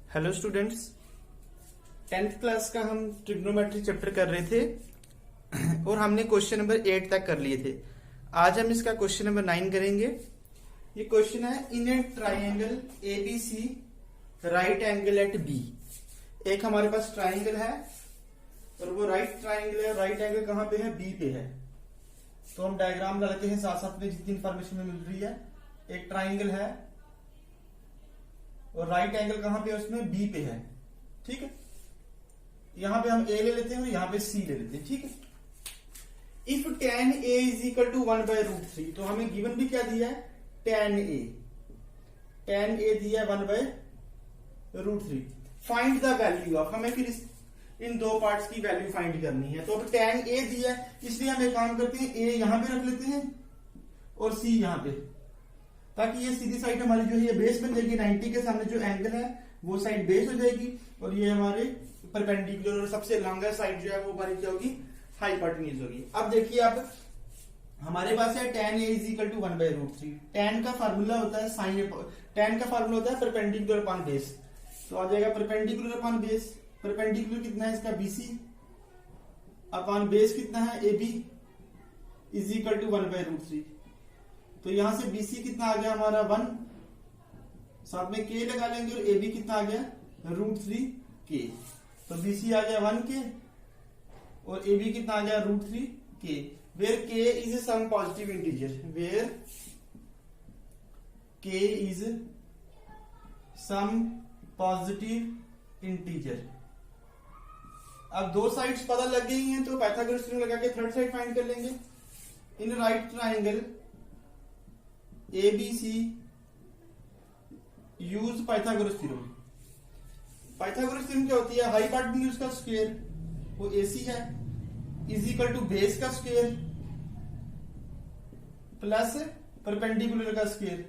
Hello students, 10th class का हम trigonometry chapter कर रहे थे और हमने क्वेश्चन नंबर 8 तक कर लिए थे। आज हम इसका क्वेश्चन नंबर 9 करेंगे। ये क्वेश्चन है, in a triangle ABC right angle at B. एक हमारे पास ट्राइंगल है और वो राइट ट्राइंगल है। राइट एंगल कहाँ पे है? बी पे है। तो हम डायग्राम लगाते हैं साथ साथ में जितनी इंफॉर्मेशन मिल रही है। एक ट्राइंगल है और राइट एंगल कहां पे है? उसमें बी पे है। ठीक है, यहां पे हम ए ले लेते हैं और यहां पे सी ले लेते हैं। ठीक है, if tan a is equal to 1/√3, तो हमें गिवन भी क्या दिया है? tan a दिया है 1/√3। फाइंड द वैल्यू ऑफ, हमें फिर इन दो पार्ट्स की वैल्यू फाइंड करनी है। तो अब tan a दिया है, इसलिए हम एक काम करते हैं, a यहां पे रख लेते हैं और c यहां पे, ताकि ये सीधी साइड हमारी जो है ये बेस बन जाएगी। 90 के सामने जो एंगल है वो साइड बेस हो जाएगी और ये हमारे परपेंडिकुलर और सबसे लॉन्गर साइड जो है वो हमारी क्या होगी? हाइपोटेन्यूज होगी। अब देखिए, अब हमारे पास है tan a is equal to 1/√3। tan का फार्मूला होता है tan का फार्मूला होता है परपेंडिकुलर अपॉन बेस। तो आ जाएगा परपेंडिकुलर अपॉन बेस। परपेंडिकुलर कितना है इसका? BC अपॉन बेस कितना है? AB is equal to 1/√3। तो यहां से BC कितना आ गया हमारा? 1, साथ में K लगा लेंगे और AB कितना आ गया? √3K। तो BC आ गया 1K और AB कितना आ गया? √3K। Where K is some positive integer, where K is some positive integer. अब दो साइड्स पता लग गई हैं, तो पाइथागोरस थ्योरम लगा के थर्ड साइड फाइंड कर लेंगे। In right triangle ABC use Pythagoras theorem. Pythagoras theorem क्या होती है? हाइपोटेन्यूज का स्क्वायर, वो AC है, इज इक्वल टू बेस का स्क्वायर प्लस परपेंडिकुलर का स्क्वायर।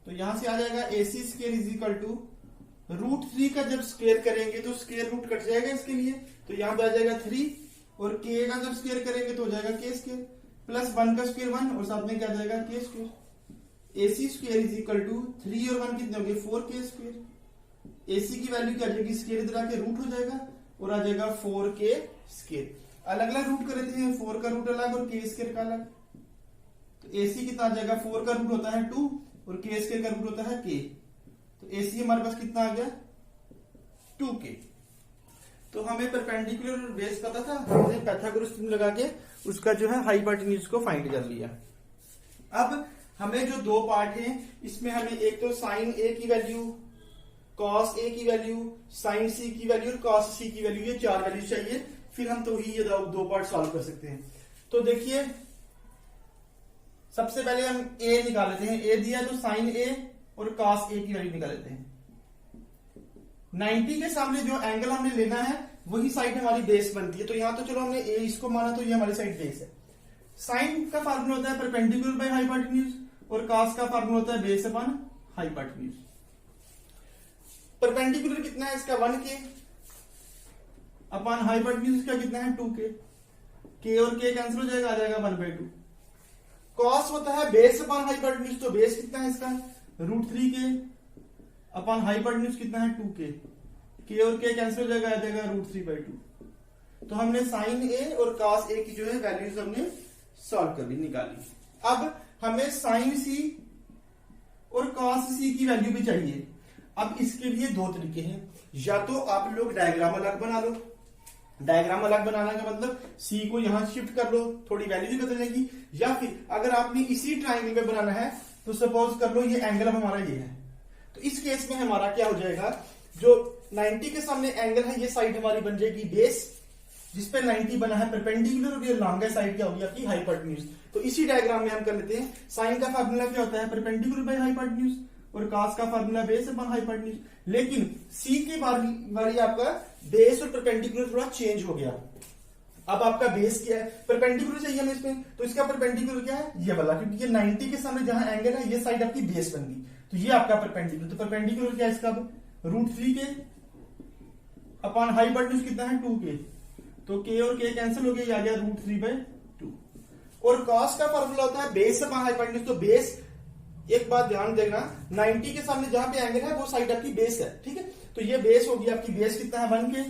तो यहां से आ जाएगा AC square is equal to √3 का जब स्क्वायर करेंगे तो स्क्वायर रूट कट जाएगा इसके लिए, तो यहां पे आ जाएगा 3 और K का जब स्क्वायर करेंगे तो हो जाएगा K स्क्वायर प्लस 1 का स्क्वायर 1 और साथ में क्या जाएगा? K square. AC square is equal to 3 और 1 कितने हो गए? 4K square. AC की वैल्यू क्या आ जाएगी? स्क्वायर इधर आके रूट हो जाएगा और आ जाएगा 4K स्क्वायर। अलग अलग रूट कर देते हैं, 4 का रूट अलग और K स्क्वायर का अलग। तो AC कितना आ जाएगा? 4 का रूट होता है 2 और K स्क्वायर का रूट होता है K। तो AC हमारे पास कितना आ गया? 2K। तो हमें परपेंडिकुलर और बेस पता था, हमने पाइथागोरस थ्योरम लगा के उसका जो है हाइपोटेन्यूज को फाइंड कर लिया। अब हमें जो दो पार्ट हैं, इसमें हमें एक तो साइन A की वैल्यू, कॉस A की वैल्यू, साइन C की वैल्यू और कॉस C की वैल्यू, ये 4 वैल्यू चाहिए। फिर हम तो ही ये दो पार्ट सॉल्व कर सकते हैं। तो देखिए, सबसे पहले हम A निकाल लेते हैं। A दिया तो साइन A और कॉस A की वैल्यू निकाल लेते हैं। 90 के सामने जो एंगल हमने लेना है वही साइड हमारी बेस बनती है। तो यहां तो चलो हमने A इसको माना, तो ये हमारी साइड बेस है। साइन का फार्मूला होता है परपेंडिकुलर बाय हाइपोटेन्यूज और कॉस का फार्मूला होता है बेस अपॉन हाइपोटेन्यूज। परपेंडिकुलर कितना है इसका? 1K अपॉन हाइपोटेन्यूज का कितना है? 2K। K और K कैंसिल हो जाएगा, आ जाएगा 1/2। कॉस होता है बेस अपॉन हाइपोटेन्यूज, तो बेस कितना है इसका? √3K अपॉन हाइपोटेन्यूज कितना है? 2K। K और K कैंसिल हो जाएगा, आ जाएगा √3/2। तो हमने साइन A और कॉस A की जो है वैल्यूज हमने सॉल्व कर ली, निकाली। अब हमें साइन C और कॉस C की वैल्यू भी चाहिए। अब इसके लिए दो तरीके हैं, या तो आप लोग डायग्राम अलग बना लो। डायग्राम अलग बनाना का मतलब C को यहां शिफ्ट कर लो, थोड़ी वैल्यू भी बदलेगी। या फिर अगर आपने इसी ट्राइंगल में बनाना है तो सपोज कर लो ये एंगल हमारा ये है, तो इस केस में हमारा क्या हो जाएगा? जो 90 के सामने एंगल है, ये साइड हमारी बन जाएगी बेस, जिसपे 90 बना है परपेंडिकुलर, और ये लॉन्गर साइड क्या होगी? आपकी हाइपोटेन्यूज। तो इसी डायग्राम में हम कर लेते हैं। साइन का फार्मूला क्या होता है? परपेंडिकुलर बाय हाइपोटेन्यूज और कॉस का फार्मूला बेस अपॉन हाइपोटेन्यूज। लेकिन C के बारी आपका बेस और परपेंडिकुलर थोड़ा चेंज हो गया। अब आपका बेस क्या है? परपेंडिकुलर चाहिए हमें इसमें, तो इसका परपेंडिकुलर क्या है? ये वाला, क्योंकि ये 90 के सामने जहां एंगल है ये साइड आपकी बेस बन गई, तो ये आपका परपेंडिकुलर। तो परपेंडिकुलर क्या है इसका? √3K अपॉन हाइपोटेन्यूज कितना है? 2K। तो K और K कैंसिल हो गया, ये आ गया √3/2। और कॉस का फार्मूला होता है बेस अपॉन हाइपोटेन्यूज। तो बेस एक बात ध्यान देना, 90 के सामने जहां पे एंगल है वो साइड आपकी बेस है, ठीक है। तो ये बेस होगी आपकी, बेस कितना है 1 के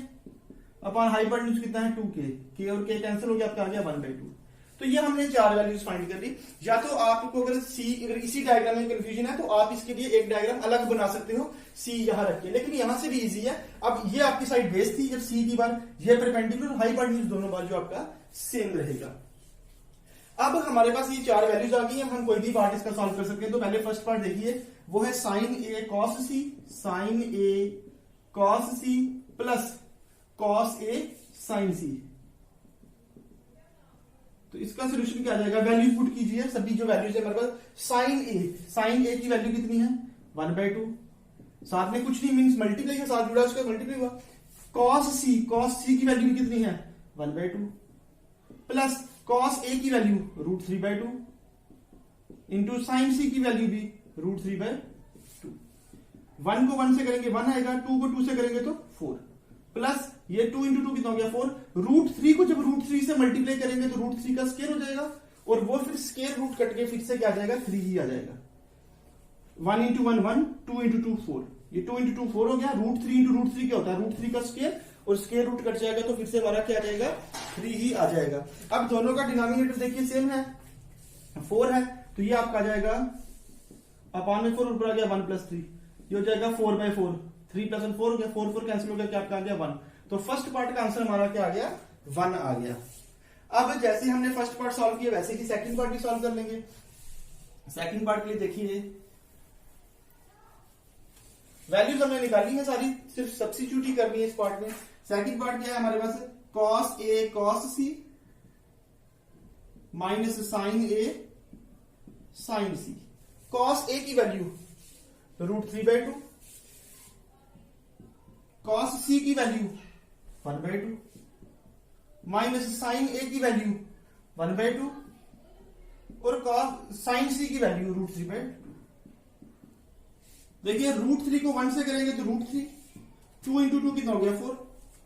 अपॉन हाइपोटेन्यूज कितना है 2 के और के कैंसिल हो गया, आपका आ गया 1/2। तो ये हमने 4 वैल्यूज फाइंड कर ली। या तो आपको अगर इसी डायग्राम में कंफ्यूजन है तो आप इसके लिए एक डायग्राम अलग बना सकते हो, सी यहां रख के, लेकिन यहां से भी इजी है। अब ये आपकी साइड बेस थी, जब सी की बार ये परपेंडिकुलर हाइपोटेन्यूज दोनों बार जो आपका सेम रहेगा। अब हमारे पास ये 4 वैल्यूज आ गई हैं, हम कोई भी पार्ट इसका सॉल्व कर सकते हैं। तो पहले फर्स्ट पार्ट देखिए, वो है sign A cos C, sign A cos C plus cos A sign सी। तो इसका सोल्यूशन क्या आ जाएगा, वैल्यू पुट कीजिए, सभी जो वैल्यूज है हमारे पास। साइन ए की वैल्यू कितनी है 1/2, साथ में कुछ नहीं मीन्स मल्टीप्लाई के साथ जुड़ा, उसका मल्टीप्लाई हुआ। कॉस सी की वैल्यू कितनी है 1/2 प्लस कॉस ए की वैल्यू √3/2 इंटू साइन सी की वैल्यू भी √3/2। 1 को 1 से करेंगे 1 आएगा, 2 को 2 से करेंगे तो 4 प्लस ये 2 इंटू 2 कितना हो गया 4। √3 को जब √3 से मल्टीप्लाई करेंगे तो √3 का स्केयर हो जाएगा और वो फिर स्केयर रूट कट के फिर से क्या आ जाएगा 3 ही आ जाएगा। 1 इंटू 1 1, 2 इंटू 2 4, ये 2 इंटू 2 4 हो गया। √3 इंटू √3 क्या होता है √3 का स्केयर और स्केयर रूट कट जाएगा तो फिर से हमारा क्या आ जाएगा 3 ही आ जाएगा। अब दोनों का डिनोमिनेटर देखिए सेम है, 4 है, तो ये आपका आ जाएगा अपॉन में 4 ऊपर आ गया 1 प्लस 3, ये हो जाएगा 4/4, 3 प्लस 1 4 हो गया, 4 4 कैंसिल हो गया, क्या आपका आ गया 1। तो फर्स्ट पार्ट का आंसर हमारा क्या आ गया 1 आ गया। अब जैसे हमने फर्स्ट पार्ट सॉल्व किया वैसे ही सेकंड पार्ट भी सॉल्व कर लेंगे। सेकंड पार्ट के लिए देखिए वैल्यूज हमने निकाली है सारी, सिर्फ सब्स्टिट्यूट ही करनी है इस पार्ट में। सेकंड पार्ट क्या है हमारे पास, cos A cos C minus sign A sign C. Cos A की वैल्यू √3/2, कॉस सी की वैल्यू 1/2 माइनस साइन ए की वैल्यू 1/2 और कॉस साइन सी की वैल्यू √3/2। देखिए √3 को 1 से करेंगे तो √3, 2 इंटू 2 कितना हो गया 4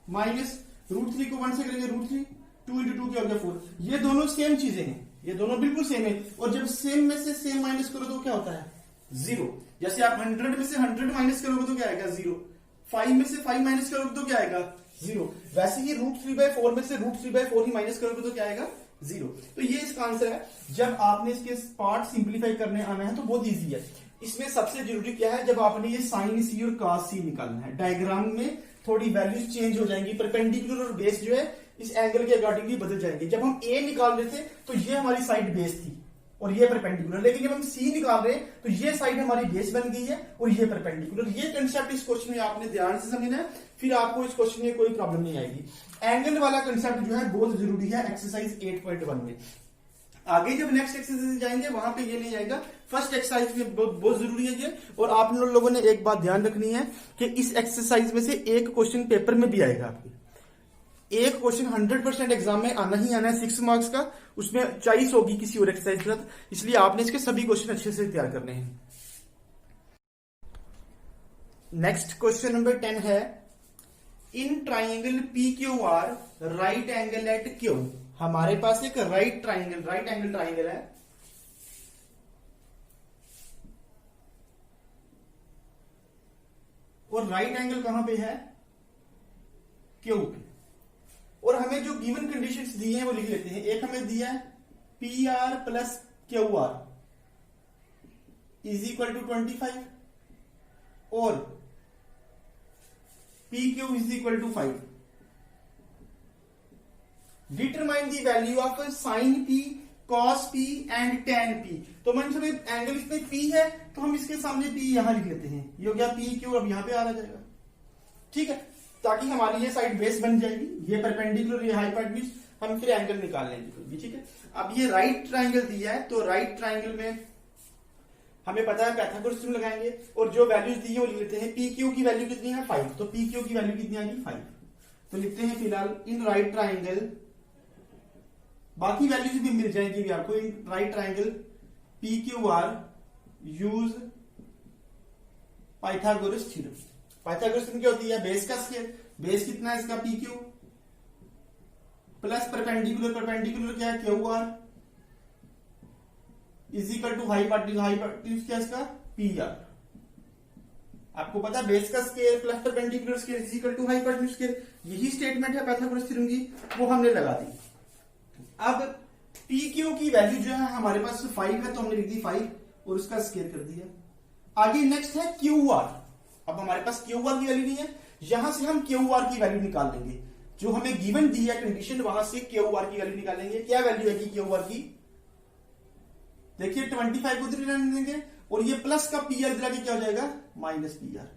माइनस √3 को 1 से करेंगे √3, 2 इंटू 2 क्या हो गया 4। ये दोनों सेम चीजें हैं, ये दोनों बिल्कुल सेम है और जब सेम में से सेम माइनस करो तो क्या होता है 0। जैसे आप 100 में से 100 माइनस करोगे तो क्या आएगा 0, 5 में से 5 माइनस करोगे तो क्या आएगा 0। वैसे ही √3/4 में से √3/4 ही माइनस करोगे तो क्या आएगा 0। तो ये इसका आंसर है। जब आपने इसके पार्ट सिंप्लीफाई करने आना है तो बहुत इजी है। इसमें सबसे जरूरी क्या है, जब आपने ये साइन सी और कॉस सी निकालना है, डायग्राम में थोड़ी वैल्यूज चेंज हो जाएंगी, परपेंडिकुलर और बेस जो है इस एंगल के अकॉर्डिंगली बदल जाएंगे। जब हम ए निकाल रहे थे तो ये हमारी साइड बेस थी और ये परपेंडिकुलर, लेकिन जब हम सी निकाल रहे हैं तो ये साइड हमारी बेस बन गई है और ये परपेंडिकुलर। ये कंसेप्ट इस क्वेश्चन में आपने ध्यान से समझना है, फिर आपको इस क्वेश्चन में कोई प्रॉब्लम नहीं आएगी। एंगल वाला कंसेप्ट जो है बहुत जरूरी है एक्सरसाइज 8.1 में। आगे जब नेक्स्ट एक्सरसाइज जाएंगे वहां पे ये नहीं आएगा, फर्स्ट एक्सरसाइज में बहुत जरूरी है ये। और आप लोगों ने एक बात ध्यान रखनी है कि इस एक्सरसाइज में से एक क्वेश्चन पेपर में भी आएगा आपके, एक क्वेश्चन 100% एग्जाम में आना ही आना है 6 मार्क्स का, उसमें चॉइस होगी किसी और एक्सरसाइज के साथ, इसलिए आपने इसके सभी क्वेश्चन अच्छे से तैयार करने हैं। नेक्स्ट क्वेश्चन नंबर 10 है, in triangle PQR right angle at Q। हमारे पास एक राइट एंगल ट्राइंगल है, और राइट एंगल कहां पे है Q पे। और हमें जो गिवन कंडीशंस दी हैं वो लिख लेते हैं। एक हमें दिया है PR plus QR is equal to 25 और PQ is equal to 5। Determine the value of sine P, cos P and tan P। तो मान लो एंगल इसमें P है तो हम इसके सामने P यहां लिख लेते हैं, ये हो गया PQ, अब यहां पे आ जाएगा, ठीक है, ताकि हमारी ये साइड बेस बन जाएगी, ये परपेंडिकुलर ये हाइपोटेन्यूज, हम फिर एंगल निकाल लेंगे, ठीक है। अब ये राइट ट्राइंगल दिया है तो राइट ट्राइंगल में हमें पता है पाइथागोरस थ्योरम लगाएंगे और जो वैल्यूज दी है वो लिख लेते हैं। PQ की वैल्यू कितनी है 5, तो PQ की वैल्यू कितनी आएगी 5, तो लिखते हैं फिलहाल इन राइट ट्राइंगल, बाकी वैल्यूज भी मिल जाएंगी भी आपको। इन right triangle PQR use Pythagoras theorem. Pythagoras theorem क्या होती है, बेस का स्केयर, बेस कितना है इसका PQ प्लस परपेंडिकुलर क्या है QR is equal to hypotenuse क्या इसका पी आर। आपको पता है बेस का square plus perpendicular square is equal to hypotenuse square, यही स्टेटमेंट है पाइथागोरस थ्योरम की, वो हमने लगा दी। अब पी क्यू की वैल्यू जो है हमारे पास 5 है, तो हमने लिख दी 5 और उसका स्केयर कर दिया। आगे नेक्स्ट है क्यू आर। अब हमारे पास क्यू आर की वैल्यू नहीं है, यहां से हम क्यू आर की वैल्यू निकाल लेंगे। जो हमें गिवन दी है कंडीशन, वहां से क्यू आर की वैल्यू निकालेंगे। क्या वैल्यू है क्यू आर की? देखिए 25 को 3 रहने देंगे और ये प्लस का पी आर के क्या हो जाएगा माइनस पी आर।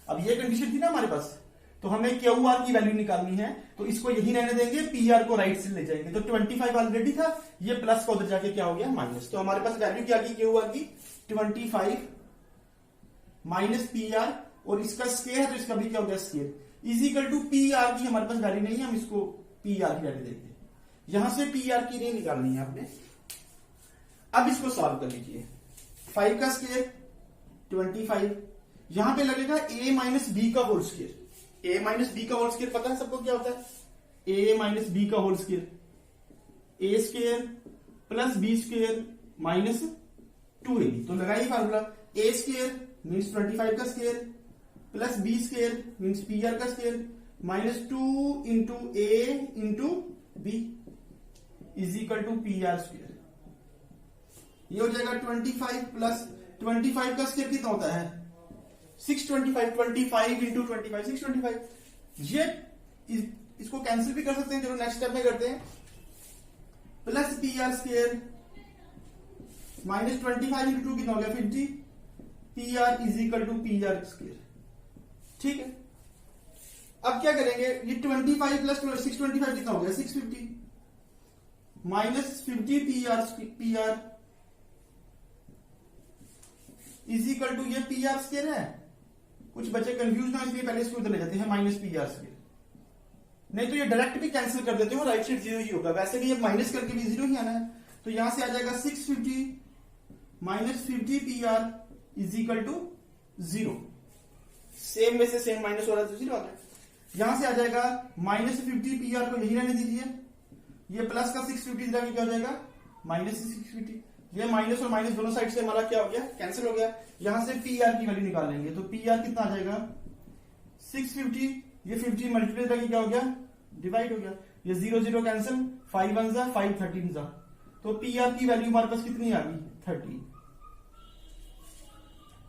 अब ये कंडीशन थी ना हमारे पास, तो हमें क्यू आर की वैल्यू निकालनी है, तो इसको यही रहने देंगे, पी आर को राइट से ले जाएंगे। तो 25 ऑलरेडी था, ये प्लस का उधर जाके क्या हो गया माइनस। तो हमारे पास वैल्यू क्या की क्यू आर की 25 माइनस पी आर, और इसका स्केयर है तो इसका भी क्या हो गया square, is equal to P R की हमारे पास वैल्यू नहीं है, हम इसको पी आर की वैल्यू देंगे। यहां से पी आर की नहीं निकालनी है आपने। अब इसको सॉल्व कर लीजिए। 5 का स्केयर 25, यहां पे लगेगा a माइनस बी का whole square. a minus b का होल स्केयर पता है सबको क्या होता है? a माइनस बी का whole square, a square plus b square minus 2ab। तो लगाइए फार्मूला, a स्केयर मीन्स 25 का square plus b square means P R का square minus 2 into a into b is equal to P R square. ये हो जाएगा 25 plus 25 का square कितना होता है 625, 25 इंटू 25 625। ये इसको कैंसिल भी कर सकते हैं, चलो नेक्स्ट स्टेप में करते हैं। Plus P R square minus 25 into 2 कितना हो गया 50, P R is equal to P R square. ठीक है, अब क्या करेंगे, ये 25 प्लस 625 कितना हो गया 650 minus 50 P R is equal to, ये पी आर स्केयर है। कुछ बच्चे कंफ्यूज ना, इसलिए पहले इसको उधर ले जाते हैं माइनस पी आर स्केयर, नहीं तो ये डायरेक्ट भी कैंसिल कर देते हो, राइट साइड 0 ही होगा। वैसे भी ये माइनस करके भी 0 ही आना है, तो यहां से आ जाएगा 650 minus 50 P R is equal to 0। Same में से सेम माइनस हो रहा है तो 0 आ गया। यहां से आ जाएगा माइनस 50 पी आर को यही रहने दीजिए, ये प्लस का 650 जाके क्या हो जाएगा माइनस 650। ये माइनस और माइनस दोनों साइड से हमारा क्या हो गया कैंसिल हो गया। यहां से पी आर की वैल्यू निकाल लेंगे, तो पी आर कितना आ जाएगा 650, ये 50 मल्टीप्लाई करके क्या हो गया डिवाइड हो गया, ये 0 0 कैंसिल, 5 1 जा 5 13 जा, तो पी आर की वैल्यू हमारे पास कितनी आ गई 30।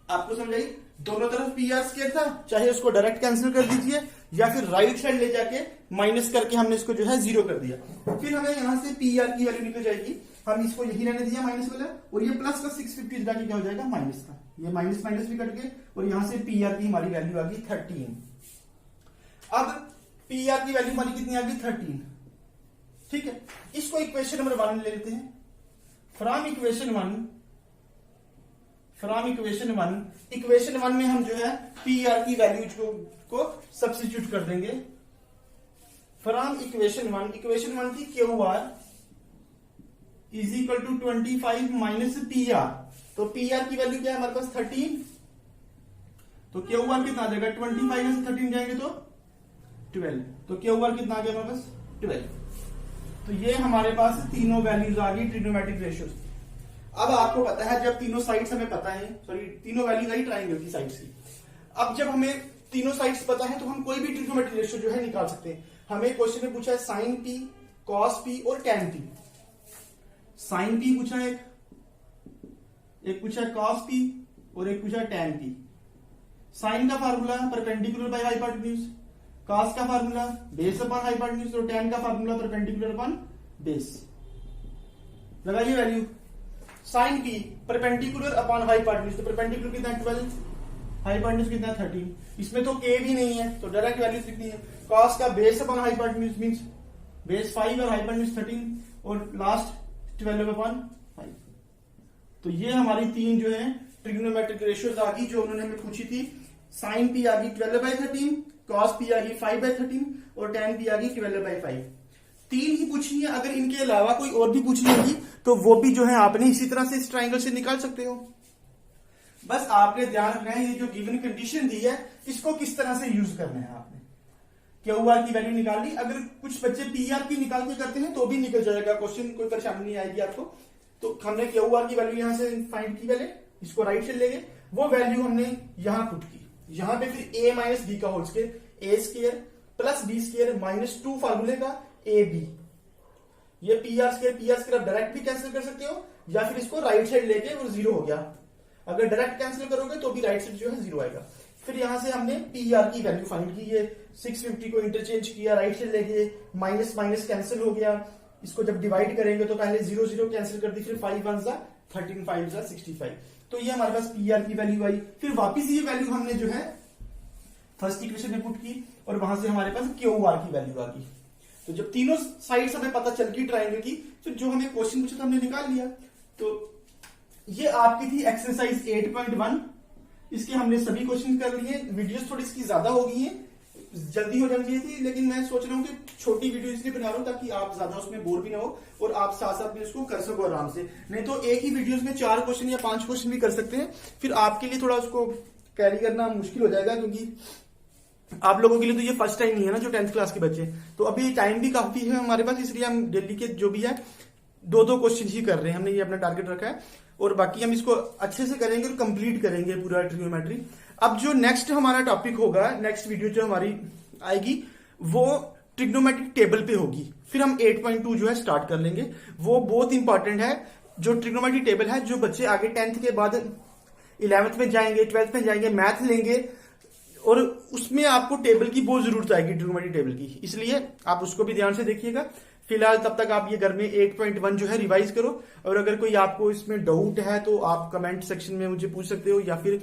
आपको समझ आई? दोनों तरफ पी आर स्केयर था, चाहे उसको डायरेक्ट कैंसिल कर दीजिए या फिर राइट साइड ले जाके माइनस करके हमने इसको जो है 0 कर दिया। फिर हमें यहां से पी आर की वैल्यू निकल जाएगी, हम इसको यही रहने दिया माइनस वाला, और ये प्लस का 650 जाके क्या हो जाएगा माइनस का, ये माइनस माइनस भी कट गए, और यहां से पी आर की हमारी वैल्यू आ गई 13। अब पी आर की वैल्यू हमारी कितनी आ गई 13। ठीक है, इसको इक्वेशन नंबर 1 ले लेते हैं। फ्रॉम इक्वेशन 1 में हम जो है पी आर की वैल्यू को सब्स्टिट्यूट कर देंगे। फ्रॉम इक्वेशन 1 की Q R is equal to 25 minus P R, तो पी आर की वैल्यू क्या है हमारे पास 13, तो क्यू आर कितना आ जाएगा 25 में से 13 जाएंगे तो 12, तो क्यू आर कितना आ गया हमारे पास 12। तो ये हमारे पास तीनों वैल्यूज आ गई ट्रिग्नोमेट्रिक रेशियोज। अब आपको पता है जब तीनों साइड्स हमें पता है, सॉरी तीनों वैल्यूज आई ट्राइंगल की साइड्स की। अब जब हमें तीनों साइड्स पता है तो हम कोई भी ट्रिग्नोमेट्रिक रेशियो जो है निकाल सकते हैं। हमें क्वेश्चन में पूछा है साइन पी, कॉस पी और टैन पी। साइन पी पूछा है, एक पूछा है कॉस पी और एक पूछा है टैन पी। साइन का formula perpendicular by hypotenuse, cos का फार्मूला बेस अपॉन हाइपोटेन्यूज और टैन का फार्मूला परपेंडिकुलर अपॉन बेस। लगाइए value, sine P perpendicular upon hypotenuse, तो परपेंडिकुलर कितना है 12, हाइपोटेन्यूज कितना है 13। इसमें तो के भी नहीं है तो डायरेक्ट वैल्यू लिखनी है। कॉस का base upon hypotenuse means base 5 और हाइपोटेन्यूज 13 और लास्ट 12 अपॉन 5। तो ये हमारी तीन जो है ट्रिग्नोमेट्रिक रेशियोज आ गई जो उन्होंने हमें पूछी थी। साइन पी आ गई 12/13, कॉस पी आ गई 5/13 और टैन पी आ गई 12/5। तीन ही पूछनी है, अगर इनके अलावा कोई और भी पूछनी होगी तो वो भी जो है आपने इसी तरह से इस ट्राइंगल से निकाल सकते हो। बस आपने ध्यान रखना है ये जो गिवन कंडीशन दी है इसको किस तरह से यूज करना है। आपने क्यू आर की वैल्यू निकाल ली, अगर कुछ बच्चे पी आर की निकाल के करते हैं तो भी निकल जाएगा क्वेश्चन, कोई परेशानी नहीं आएगी आपको। तो हमने क्यू आर की वैल्यू यहां से फाइंड की, पहले इसको राइट से लेंगे, वो वैल्यू हमने यहां पुट की। यहां पे फिर a माइनस बी का whole square, a square plus b square minus 2 फार्मूले का ए बी, ये पी आर स्क्वायर आप डायरेक्ट भी कैंसिल कर सकते हो या फिर इसको राइट साइड लेके वो 0 हो गया। अगर डायरेक्ट कैंसिल करोगे तो भी राइट साइड जो है 0 आएगा। फिर यहां से हमने पी आर की वैल्यू फाइंड की, ये 650 को इंटरचेंज किया, राइट साइड लेके माइनस माइनस कैंसिल हो गया। इसको जब डिवाइड करेंगे तो पहले 0 0 कैंसिल कर दी, फिर 5 1 जा 13 5 जा 65। तो ये हमारे पास पी आर की वैल्यू आई। फिर वापिस ये वैल्यू हमने जो है फर्स्ट इक्वेशन में पुट की और वहां से हमारे पास क्यू आर की वैल्यू आ गई। तो जब तीनों साइड्स हमें पता चल गई ट्रायंगल की, फिर जो हमें क्वेश्चन पूछा था हमने निकाल लिया। तो ये आपकी थी एक्सरसाइज 8.1। इसके हमने सभी क्वेश्चन कर लिए। वीडियोस थोड़ी इसकी ज्यादा हो गई हैं, जल्दी हो जानी चाहिए थी, लेकिन मैं सोच रहा हूँ कि छोटी वीडियो इसलिए बना रहा हूँ ताकि आप ज्यादा उसमें बोर भी ना हो और आप साथ साथ में उसको कर सको आराम से। नहीं तो एक ही वीडियोस में 4 क्वेश्चन या 5 क्वेश्चन भी कर सकते हैं, फिर आपके लिए थोड़ा उसको कैरी करना मुश्किल हो जाएगा, क्योंकि आप लोगों के लिए तो ये फर्स्ट टाइम नहीं है ना जो 10th क्लास के बच्चे। तो अभी टाइम भी काफी है हमारे पास, इसलिए हम डेली के जो भी है 2-2 क्वेश्चन ही कर रहे हैं। हमने ये अपना टारगेट रखा है और बाकी हम इसको अच्छे से करेंगे और कंप्लीट करेंगे पूरा ट्रिग्नोमेट्री। अब जो नेक्स्ट हमारा टॉपिक होगा, नेक्स्ट वीडियो जो हमारी आएगी वो ट्रिग्नोमेट्रिक टेबल पे होगी। फिर हम 8.2 जो है स्टार्ट कर लेंगे। वो बहुत इंपॉर्टेंट है जो ट्रिग्नोमेट्रिक टेबल है। जो बच्चे आगे 10th के बाद 11th में जाएंगे, 12th में जाएंगे, मैथ लेंगे और उसमें आपको टेबल की बहुत जरूरत आएगी, ट्रिग्नोमेट्रिक टेबल की, इसलिए आप उसको भी ध्यान से देखिएगा। फिलहाल तब तक आप ये घर में 8.1 जो है रिवाइज करो, और अगर कोई आपको इसमें डाउट है तो आप कमेंट सेक्शन में मुझे पूछ सकते हो, या फिर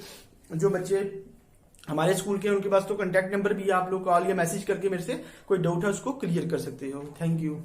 जो बच्चे हमारे स्कूल के उनके पास तो कांटेक्ट नंबर भी है, आप लोग कॉल या मैसेज करके मेरे से कोई डाउट है उसको क्लियर कर सकते हो। Thank you.